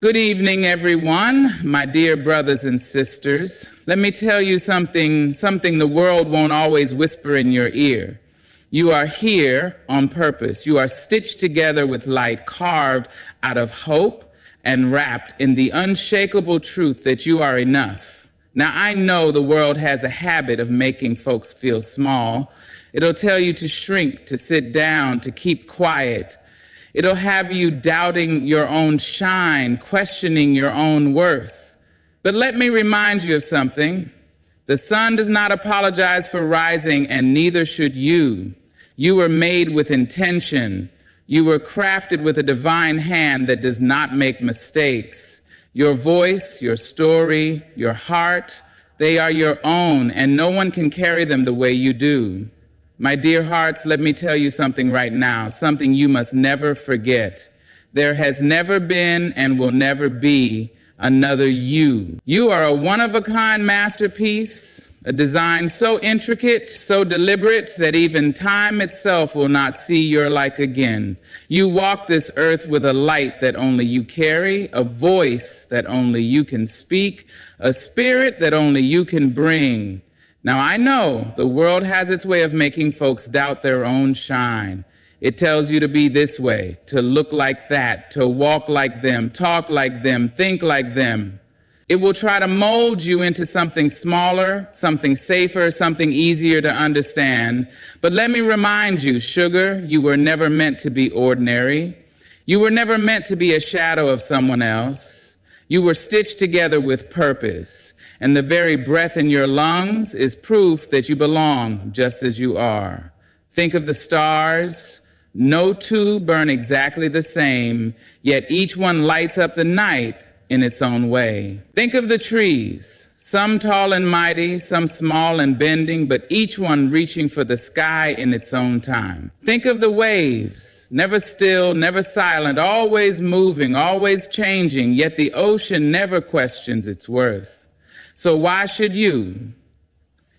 Good evening, everyone, my dear brothers and sisters. Let me tell you something the world won't always whisper in your ear. You are here on purpose. You are stitched together with light, carved out of hope and wrapped in the unshakable truth that you are enough. Now, I know the world has a habit of making folks feel small. It'll tell you to shrink, to sit down, to keep quiet. It'll have you doubting your own shine, questioning your own worth. But let me remind you of something. The sun does not apologize for rising, and neither should you. You were made with intention. You were crafted with a divine hand that does not make mistakes. Your voice, your story, your heart, they are your own, and no one can carry them the way you do. My dear hearts, let me tell you something right now, something you must never forget. There has never been and will never be another you. You are a one-of-a-kind masterpiece, a design so intricate, so deliberate that even time itself will not see your like again. You walk this earth with a light that only you carry, a voice that only you can speak, a spirit that only you can bring. Now, I know the world has its way of making folks doubt their own shine. It tells you to be this way, to look like that, to walk like them, talk like them, think like them. It will try to mold you into something smaller, something safer, something easier to understand. But let me remind you, sugar, you were never meant to be ordinary. You were never meant to be a shadow of someone else. You were stitched together with purpose. And the very breath in your lungs is proof that you belong just as you are. Think of the stars. No two burn exactly the same, yet each one lights up the night in its own way. Think of the trees, some tall and mighty, some small and bending, but each one reaching for the sky in its own time. Think of the waves, never still, never silent, always moving, always changing, yet the ocean never questions its worth. So why should you?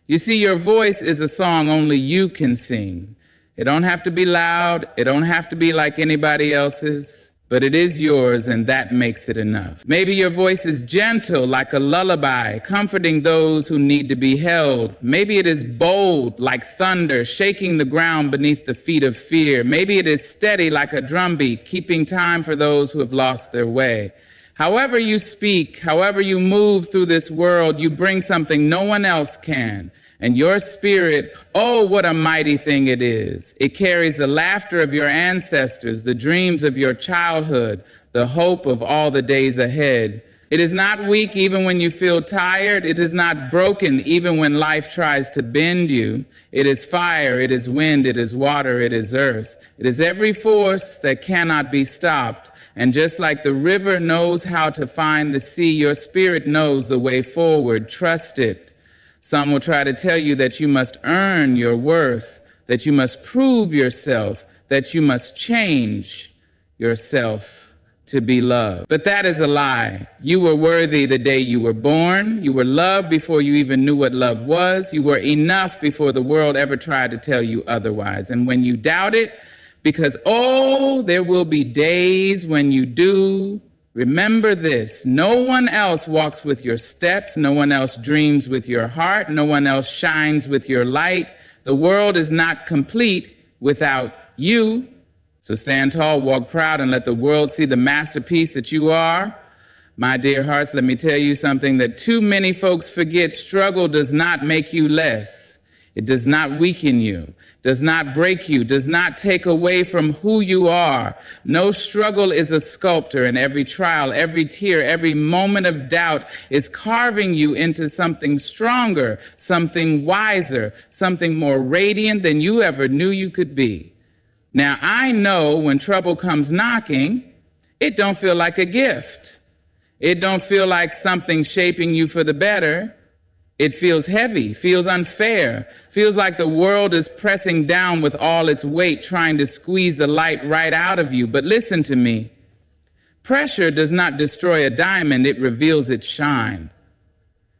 You see, your voice is a song only you can sing. It don't have to be loud. It don't have to be like anybody else's, but it is yours, and that makes it enough. Maybe your voice is gentle like a lullaby, comforting those who need to be held. Maybe it is bold like thunder, shaking the ground beneath the feet of fear. Maybe it is steady like a drumbeat, keeping time for those who have lost their way. However you speak, however you move through this world, you bring something no one else can. And your spirit, oh, what a mighty thing it is. It carries the laughter of your ancestors, the dreams of your childhood, the hope of all the days ahead. It is not weak even when you feel tired. It is not broken even when life tries to bend you. It is fire, it is wind, it is water, it is earth. It is every force that cannot be stopped. And just like the river knows how to find the sea, your spirit knows the way forward. Trust it. Some will try to tell you that you must earn your worth, that you must prove yourself, that you must change yourself to be loved. But that is a lie. You were worthy the day you were born. You were loved before you even knew what love was. You were enough before the world ever tried to tell you otherwise. And when you doubt it, because, oh, there will be days when you do. Remember this, no one else walks with your steps, no one else dreams with your heart, no one else shines with your light. The world is not complete without you. So stand tall, walk proud, and let the world see the masterpiece that you are. My dear hearts, let me tell you something that too many folks forget. Struggle does not make you less. It does not weaken you, does not break you, does not take away from who you are. No struggle is a sculptor, and every trial, every tear, every moment of doubt is carving you into something stronger, something wiser, something more radiant than you ever knew you could be. Now, I know when trouble comes knocking, it don't feel like a gift. It don't feel like something shaping you for the better. It feels heavy, feels unfair, feels like the world is pressing down with all its weight, trying to squeeze the light right out of you. But listen to me. Pressure does not destroy a diamond, it reveals its shine.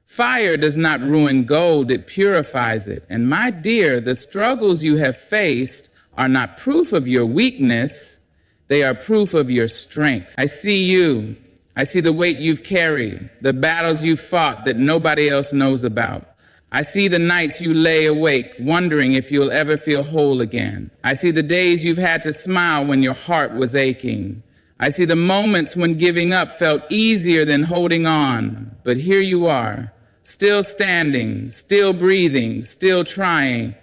Fire does not ruin gold, it purifies it. And my dear, the struggles you have faced are not proof of your weakness, they are proof of your strength. I see you. I see the weight you've carried, the battles you've fought that nobody else knows about. I see the nights you lay awake, wondering if you'll ever feel whole again. I see the days you've had to smile when your heart was aching. I see the moments when giving up felt easier than holding on. But here you are, still standing, still breathing, still trying.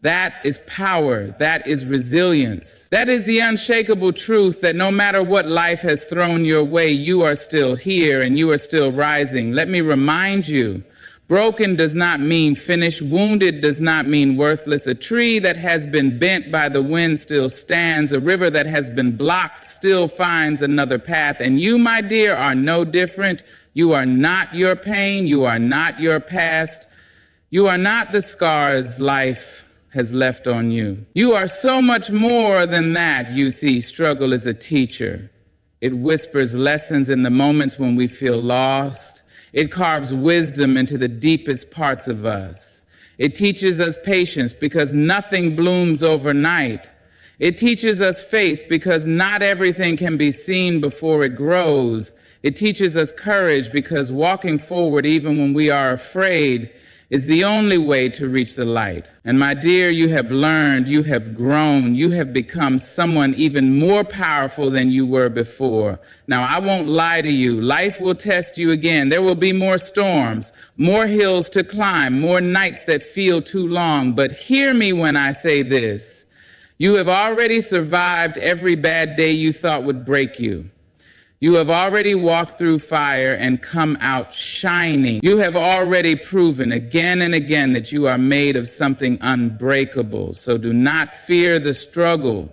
That is power. That is resilience. That is the unshakable truth that no matter what life has thrown your way, you are still here and you are still rising. Let me remind you, broken does not mean finished. Wounded does not mean worthless. A tree that has been bent by the wind still stands. A river that has been blocked still finds another path. And you, my dear, are no different. You are not your pain. You are not your past. You are not the scars life has left on you. You are so much more than that. You see, struggle is a teacher. It whispers lessons in the moments when we feel lost. It carves wisdom into the deepest parts of us. It teaches us patience because nothing blooms overnight. It teaches us faith because not everything can be seen before it grows. It teaches us courage because walking forward even when we are afraid is the only way to reach the light. And my dear, you have learned, you have grown, you have become someone even more powerful than you were before. Now, I won't lie to you. Life will test you again. There will be more storms, more hills to climb, more nights that feel too long. But hear me when I say this. You have already survived every bad day you thought would break you. You have already walked through fire and come out shining. You have already proven again and again that you are made of something unbreakable. So do not fear the struggle.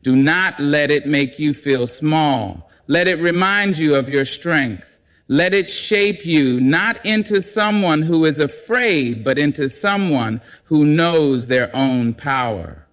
Do not let it make you feel small. Let it remind you of your strength. Let it shape you not into someone who is afraid, but into someone who knows their own power.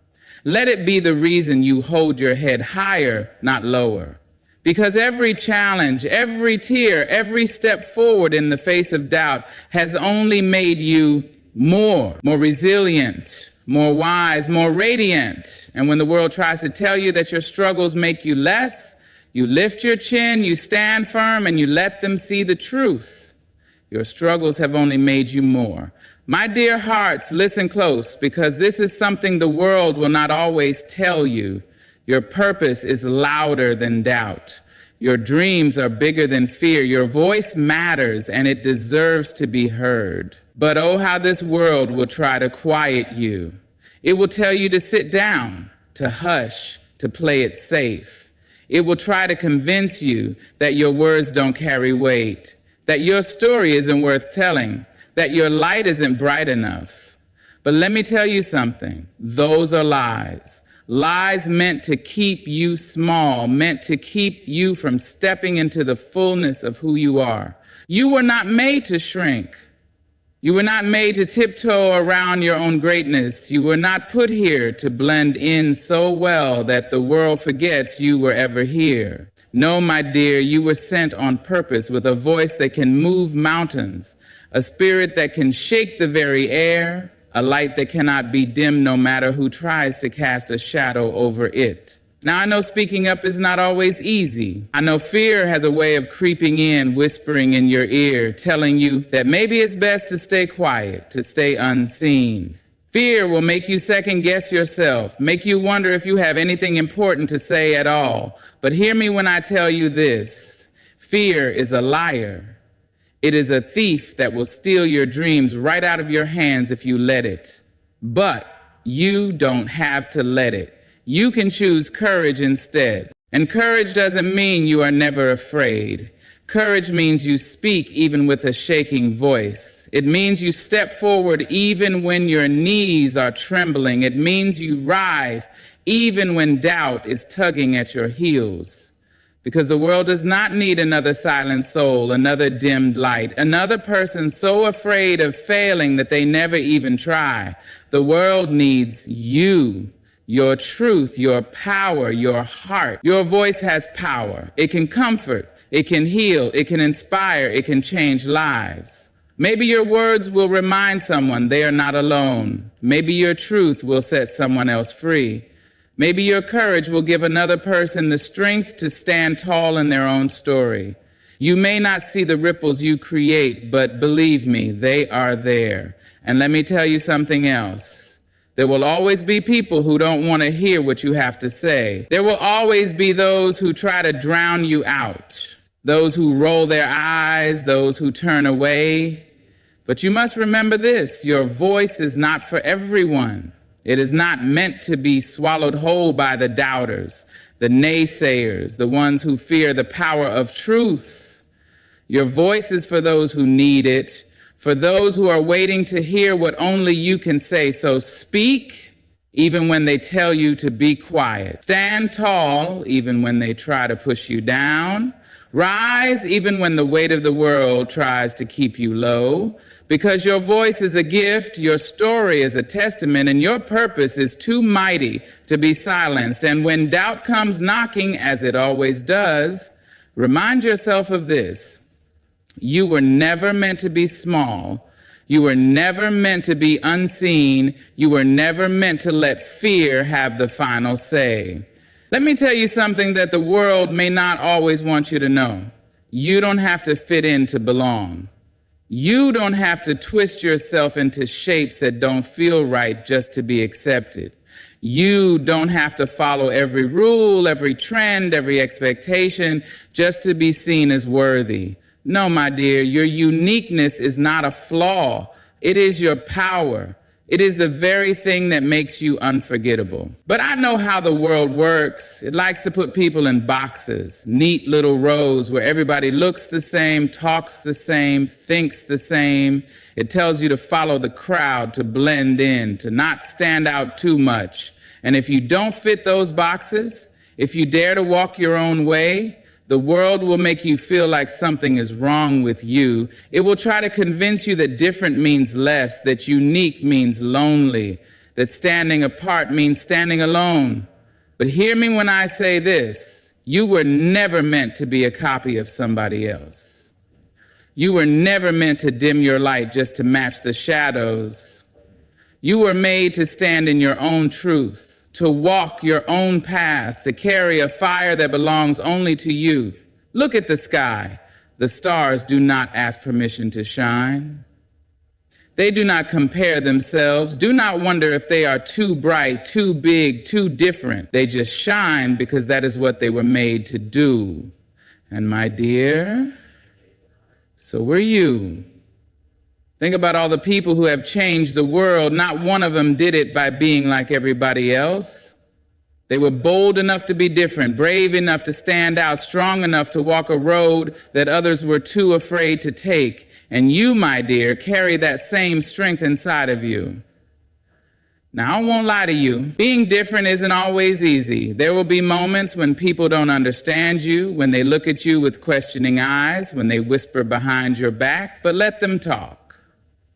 Let it be the reason you hold your head higher, not lower. Because every challenge, every tear, every step forward in the face of doubt has only made you more resilient, more wise, more radiant. And when the world tries to tell you that your struggles make you less, you lift your chin, you stand firm, and you let them see the truth. Your struggles have only made you more. My dear hearts, listen close, because this is something the world will not always tell you. Your purpose is louder than doubt. Your dreams are bigger than fear. Your voice matters, and it deserves to be heard. But oh, how this world will try to quiet you. It will tell you to sit down, to hush, to play it safe. It will try to convince you that your words don't carry weight, that your story isn't worth telling, that your light isn't bright enough. But let me tell you something. Those are lies. Lies meant to keep you small, meant to keep you from stepping into the fullness of who you are. You were not made to shrink. You were not made to tiptoe around your own greatness. You were not put here to blend in so well that the world forgets you were ever here. No, my dear, you were sent on purpose with a voice that can move mountains, a spirit that can shake the very air, a light that cannot be dimmed no matter who tries to cast a shadow over it. Now, I know speaking up is not always easy. I know fear has a way of creeping in, whispering in your ear, telling you that maybe it's best to stay quiet, to stay unseen. Fear will make you second-guess yourself, make you wonder if you have anything important to say at all. But hear me when I tell you this. Fear is a liar. It is a thief that will steal your dreams right out of your hands if you let it. But you don't have to let it. You can choose courage instead. And courage doesn't mean you are never afraid. Courage means you speak even with a shaking voice. It means you step forward even when your knees are trembling. It means you rise even when doubt is tugging at your heels. Because the world does not need another silent soul, another dimmed light, another person so afraid of failing that they never even try. The world needs you, your truth, your power, your heart. Your voice has power. It can comfort, it can heal, it can inspire, it can change lives. Maybe your words will remind someone they are not alone. Maybe your truth will set someone else free. Maybe your courage will give another person the strength to stand tall in their own story. You may not see the ripples you create, but believe me, they are there. And let me tell you something else. There will always be people who don't want to hear what you have to say. There will always be those who try to drown you out, those who roll their eyes, those who turn away. But you must remember this, your voice is not for everyone. It is not meant to be swallowed whole by the doubters, the naysayers, the ones who fear the power of truth. Your voice is for those who need it, for those who are waiting to hear what only you can say. So speak, even when they tell you to be quiet. Stand tall, even when they try to push you down. Rise, even when the weight of the world tries to keep you low. Because your voice is a gift, your story is a testament, and your purpose is too mighty to be silenced. And when doubt comes knocking, as it always does, remind yourself of this. You were never meant to be small. You were never meant to be unseen. You were never meant to let fear have the final say. Let me tell you something that the world may not always want you to know. You don't have to fit in to belong. You don't have to twist yourself into shapes that don't feel right just to be accepted. You don't have to follow every rule, every trend, every expectation just to be seen as worthy. No, my dear, your uniqueness is not a flaw. It is your power. It is the very thing that makes you unforgettable. But I know how the world works. It likes to put people in boxes, neat little rows where everybody looks the same, talks the same, thinks the same. It tells you to follow the crowd, to blend in, to not stand out too much. And if you don't fit those boxes, if you dare to walk your own way, the world will make you feel like something is wrong with you. It will try to convince you that different means less, that unique means lonely, that standing apart means standing alone. But hear me when I say this. You were never meant to be a copy of somebody else. You were never meant to dim your light just to match the shadows. You were made to stand in your own truth, to walk your own path, to carry a fire that belongs only to you. Look at the sky. The stars do not ask permission to shine. They do not compare themselves. Do not wonder if they are too bright, too big, too different. They just shine because that is what they were made to do. And my dear, so were you. Think about all the people who have changed the world. Not one of them did it by being like everybody else. They were bold enough to be different, brave enough to stand out, strong enough to walk a road that others were too afraid to take. And you, my dear, carry that same strength inside of you. Now, I won't lie to you. Being different isn't always easy. There will be moments when people don't understand you, when they look at you with questioning eyes, when they whisper behind your back, but let them talk.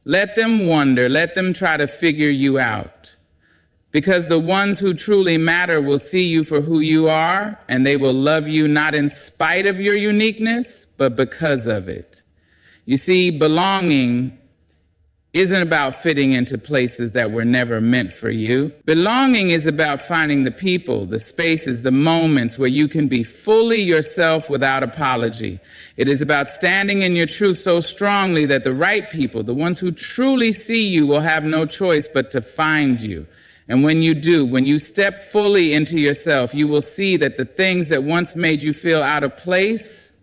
Let them wonder, let them try to figure you out. Because the ones who truly matter will see you for who you are, and they will love you not in spite of your uniqueness, but because of it. You see, belonging isn't about fitting into places that were never meant for you. Belonging is about finding the people, the spaces, the moments where you can be fully yourself without apology. It is about standing in your truth so strongly that the right people, the ones who truly see you, will have no choice but to find you. And when you do, when you step fully into yourself, you will see that the things that once made you feel out of place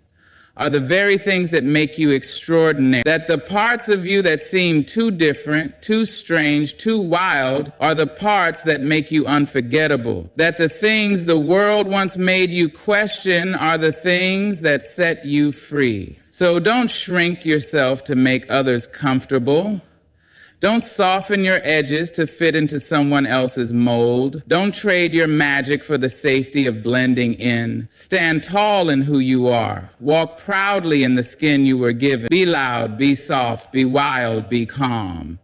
are the very things that make you extraordinary. That the parts of you that seem too different, too strange, too wild are the parts that make you unforgettable. That the things the world once made you question are the things that set you free. So don't shrink yourself to make others comfortable. Don't soften your edges to fit into someone else's mold. Don't trade your magic for the safety of blending in. Stand tall in who you are. Walk proudly in the skin you were given. Be loud, be soft, be wild, be calm.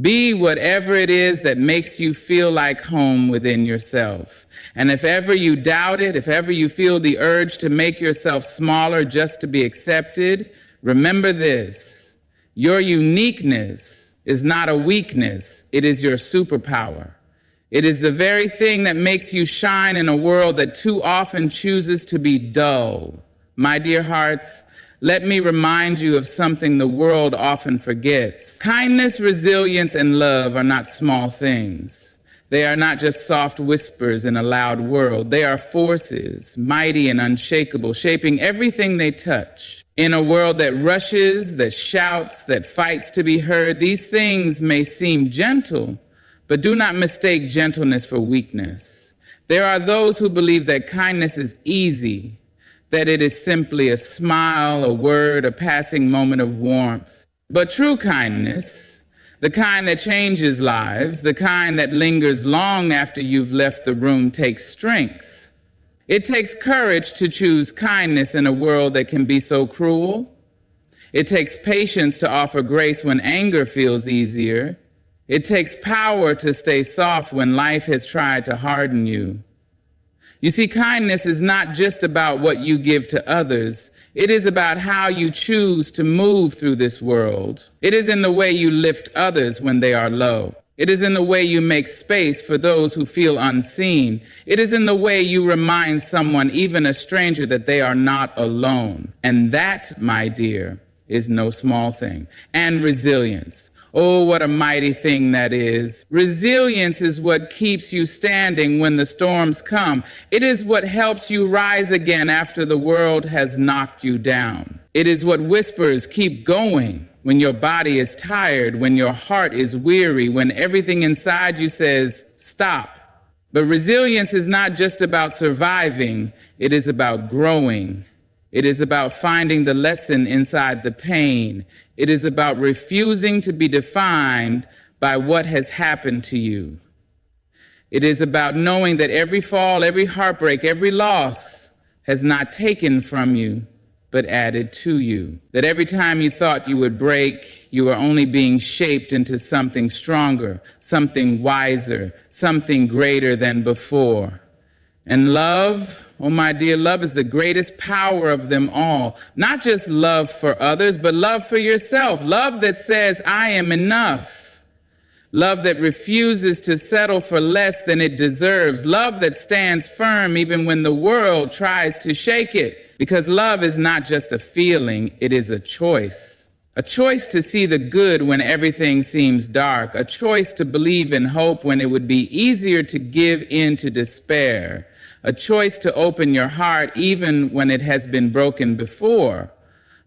Be whatever it is that makes you feel like home within yourself. And if ever you doubt it, if ever you feel the urge to make yourself smaller just to be accepted, remember this: your uniqueness is not a weakness, it is your superpower. It is the very thing that makes you shine in a world that too often chooses to be dull. My dear hearts, let me remind you of something the world often forgets. Kindness, resilience, and love are not small things. They are not just soft whispers in a loud world. They are forces, mighty and unshakable, shaping everything they touch. In a world that rushes, that shouts, that fights to be heard, these things may seem gentle, but do not mistake gentleness for weakness. There are those who believe that kindness is easy, that it is simply a smile, a word, a passing moment of warmth. But true kindness, the kind that changes lives, the kind that lingers long after you've left the room, takes strength. It takes courage to choose kindness in a world that can be so cruel. It takes patience to offer grace when anger feels easier. It takes power to stay soft when life has tried to harden you. You see, kindness is not just about what you give to others. It is about how you choose to move through this world. It is in the way you lift others when they are low. It is in the way you make space for those who feel unseen. It is in the way you remind someone, even a stranger, that they are not alone. And that, my dear, is no small thing. And resilience. Oh, what a mighty thing that is. Resilience is what keeps you standing when the storms come. It is what helps you rise again after the world has knocked you down. It is what whispers, keep going, when your body is tired, when your heart is weary, when everything inside you says, stop. But resilience is not just about surviving, it is about growing. It is about finding the lesson inside the pain. It is about refusing to be defined by what has happened to you. It is about knowing that every fall, every heartbreak, every loss has not taken from you, but added to you. That every time you thought you would break, you were only being shaped into something stronger, something wiser, something greater than before. And love, oh my dear, love is the greatest power of them all. Not just love for others, but love for yourself. Love that says, I am enough. Love that refuses to settle for less than it deserves. Love that stands firm even when the world tries to shake it. Because love is not just a feeling, it is a choice. A choice to see the good when everything seems dark. A choice to believe in hope when it would be easier to give in to despair. A choice to open your heart even when it has been broken before.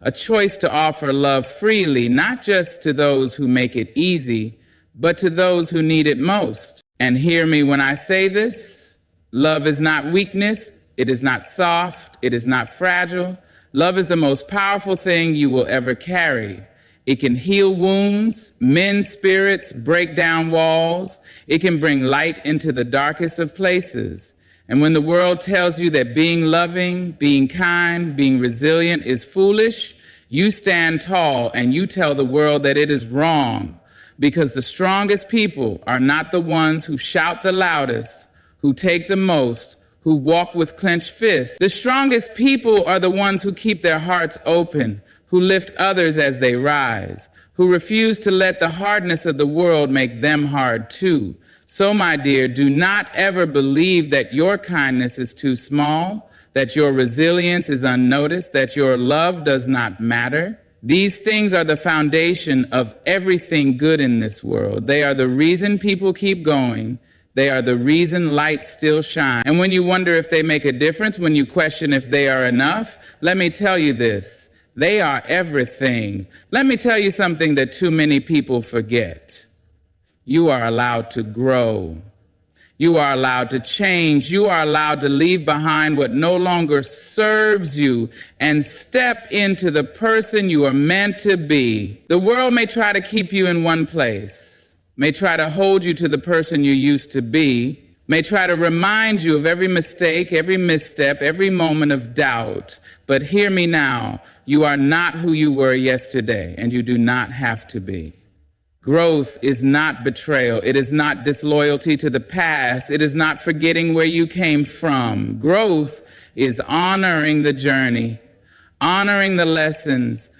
A choice to offer love freely, not just to those who make it easy, but to those who need it most. And hear me when I say this, love is not weakness, it is not soft, it is not fragile. Love is the most powerful thing you will ever carry. It can heal wounds, mend spirits, break down walls. It can bring light into the darkest of places. And when the world tells you that being loving, being kind, being resilient is foolish, you stand tall and you tell the world that it is wrong, because the strongest people are not the ones who shout the loudest, who take the most, who walk with clenched fists. The strongest people are the ones who keep their hearts open, who lift others as they rise, who refuse to let the hardness of the world make them hard too. So, my dear, do not ever believe that your kindness is too small, that your resilience is unnoticed, that your love does not matter. These things are the foundation of everything good in this world. They are the reason people keep going. They are the reason lights still shine. And when you wonder if they make a difference, when you question if they are enough, let me tell you this, they are everything. Let me tell you something that too many people forget. You are allowed to grow. You are allowed to change. You are allowed to leave behind what no longer serves you and step into the person you are meant to be. The world may try to keep you in one place, may try to hold you to the person you used to be, may try to remind you of every mistake, every misstep, every moment of doubt. But hear me now, you are not who you were yesterday, and you do not have to be. Growth is not betrayal. It is not disloyalty to the past. It is not forgetting where you came from. Growth is honoring the journey, honoring the lessons,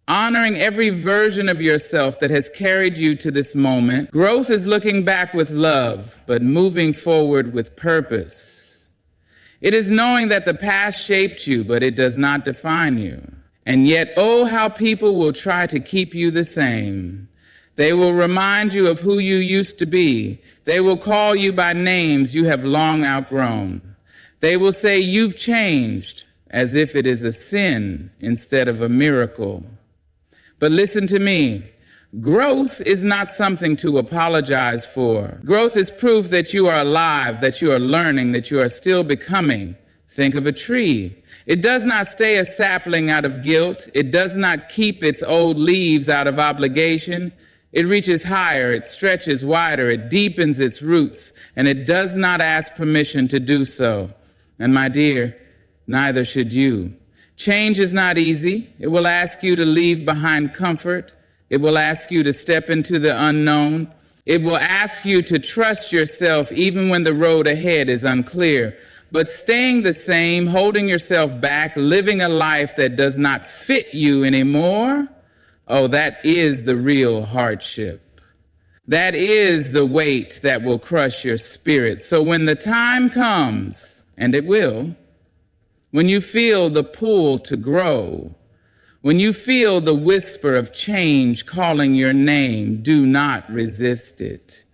honoring every version of yourself that has carried you to this moment. Growth is looking back with love, but moving forward with purpose. It is knowing that the past shaped you, but it does not define you. And yet, oh, how people will try to keep you the same. They will remind you of who you used to be. They will call you by names you have long outgrown. They will say you've changed, as if it is a sin instead of a miracle. But listen to me. Growth is not something to apologize for. Growth is proof that you are alive, that you are learning, that you are still becoming. Think of a tree. It does not stay a sapling out of guilt. It does not keep its old leaves out of obligation. It reaches higher, it stretches wider, it deepens its roots, and it does not ask permission to do so. And my dear, neither should you. Change is not easy. It will ask you to leave behind comfort. It will ask you to step into the unknown. It will ask you to trust yourself even when the road ahead is unclear. But staying the same, holding yourself back, living a life that does not fit you anymore, oh, that is the real hardship. That is the weight that will crush your spirit. So when the time comes, and it will, when you feel the pull to grow, when you feel the whisper of change calling your name, do not resist it.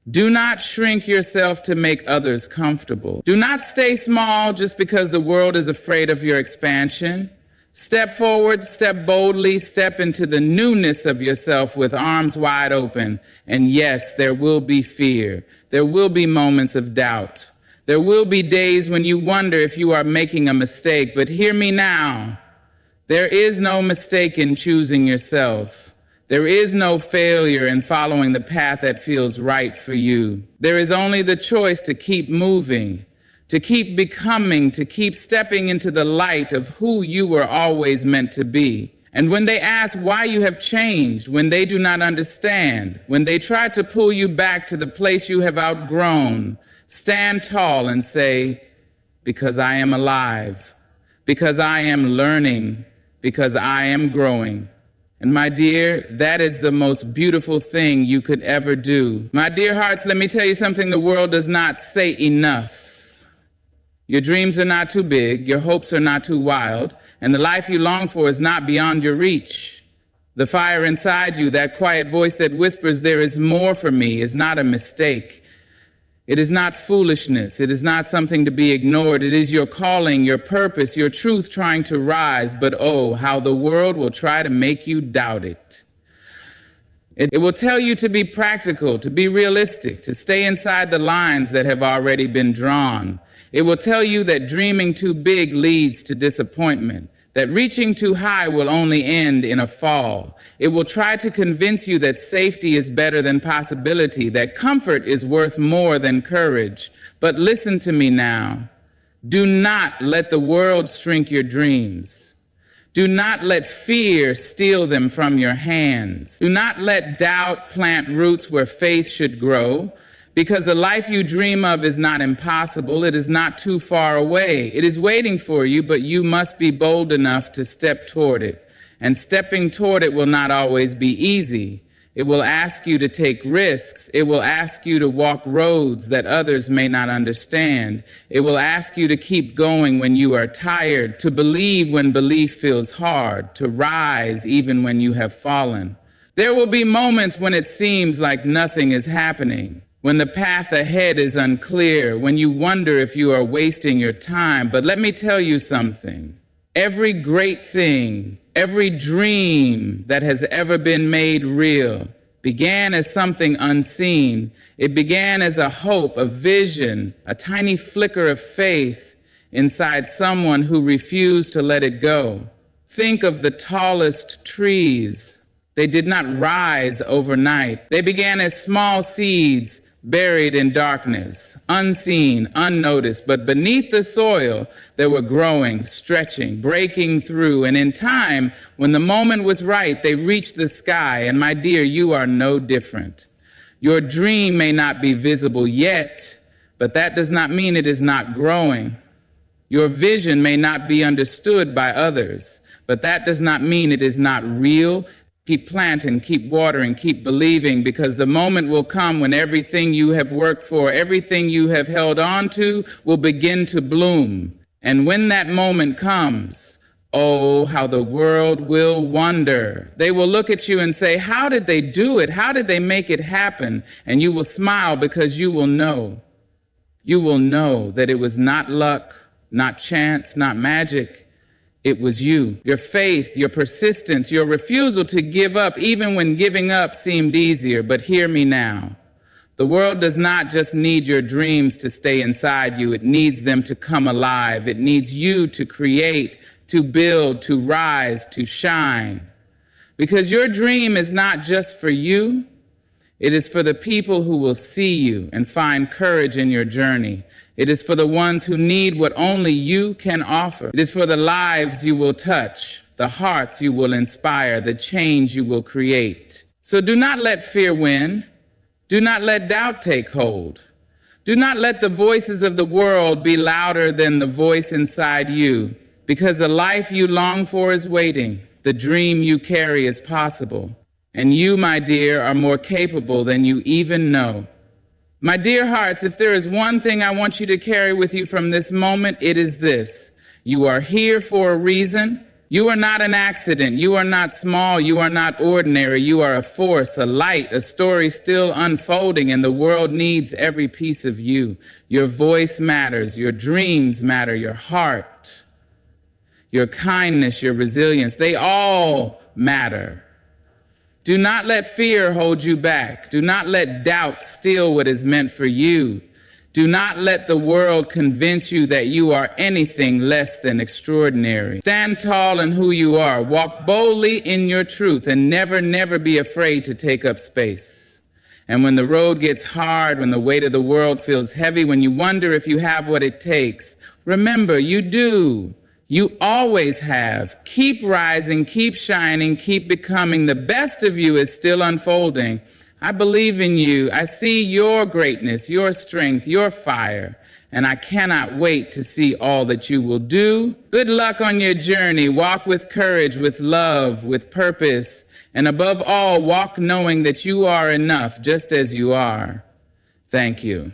Do not shrink yourself to make others comfortable. Do not stay small just because the world is afraid of your expansion. Step forward, step boldly, step into the newness of yourself with arms wide open. And yes, there will be fear. There will be moments of doubt. There will be days when you wonder if you are making a mistake. But hear me now. There is no mistake in choosing yourself. There is no failure in following the path that feels right for you. There is only the choice to keep moving, to keep becoming, to keep stepping into the light of who you were always meant to be. And when they ask why you have changed, when they do not understand, when they try to pull you back to the place you have outgrown, stand tall and say, because I am alive, because I am learning, because I am growing. And my dear, that is the most beautiful thing you could ever do. My dear hearts, let me tell you something the world does not say enough. Your dreams are not too big, your hopes are not too wild, and the life you long for is not beyond your reach. The fire inside you, that quiet voice that whispers, there is more for me, is not a mistake. It is not foolishness. It is not something to be ignored. It is your calling, your purpose, your truth trying to rise. But oh, how the world will try to make you doubt it. It will tell you to be practical, to be realistic, to stay inside the lines that have already been drawn. It will tell you that dreaming too big leads to disappointment, that reaching too high will only end in a fall. It will try to convince you that safety is better than possibility, that comfort is worth more than courage. But listen to me now. Do not let the world shrink your dreams. Do not let fear steal them from your hands. Do not let doubt plant roots where faith should grow. Because the life you dream of is not impossible. It is not too far away. It is waiting for you, but you must be bold enough to step toward it. And stepping toward it will not always be easy. It will ask you to take risks. It will ask you to walk roads that others may not understand. It will ask you to keep going when you are tired, to believe when belief feels hard, to rise even when you have fallen. There will be moments when it seems like nothing is happening, when the path ahead is unclear, when you wonder if you are wasting your time. But let me tell you something. Every great thing, every dream that has ever been made real began as something unseen. It began as a hope, a vision, a tiny flicker of faith inside someone who refused to let it go. Think of the tallest trees. They did not rise overnight. They began as small seeds, buried in darkness, unseen, unnoticed, but beneath the soil, they were growing, stretching, breaking through, and in time, when the moment was right, they reached the sky, and my dear, you are no different. Your dream may not be visible yet, but that does not mean it is not growing. Your vision may not be understood by others, but that does not mean it is not real. Keep planting, keep watering, keep believing, because the moment will come when everything you have worked for, everything you have held on to will begin to bloom. And when that moment comes, Oh, how the world will wonder. They will look at you and say, how did they do it? How did they make it happen? And you will smile because you will know. You will know that it was not luck, not chance, not magic. It was you, your faith, your persistence, your refusal to give up even when giving up seemed easier. But hear me now. The world does not just need your dreams to stay inside you. It needs them to come alive. It needs you to create, to build, to rise, to shine. Because your dream is not just for you. It is for the people who will see you and find courage in your journey. It is for the ones who need what only you can offer. It is for the lives you will touch, the hearts you will inspire, the change you will create. So do not let fear win. Do not let doubt take hold. Do not let the voices of the world be louder than the voice inside you, because the life you long for is waiting. The dream you carry is possible. And you, my dear, are more capable than you even know. My dear hearts, if there is one thing I want you to carry with you from this moment, it is this. You are here for a reason. You are not an accident. You are not small. You are not ordinary. You are a force, a light, a story still unfolding, and the world needs every piece of you. Your voice matters. Your dreams matter. Your heart, your kindness, your resilience, they all matter. Do not let fear hold you back. Do not let doubt steal what is meant for you. Do not let the world convince you that you are anything less than extraordinary. Stand tall in who you are. Walk boldly in your truth and never, never be afraid to take up space. And when the road gets hard, when the weight of the world feels heavy, when you wonder if you have what it takes, remember, you do. You always have. Keep rising, keep shining, keep becoming. The best of you is still unfolding. I believe in you. I see your greatness, your strength, your fire, and I cannot wait to see all that you will do. Good luck on your journey. Walk with courage, with love, with purpose, and above all, walk knowing that you are enough just as you are. Thank you.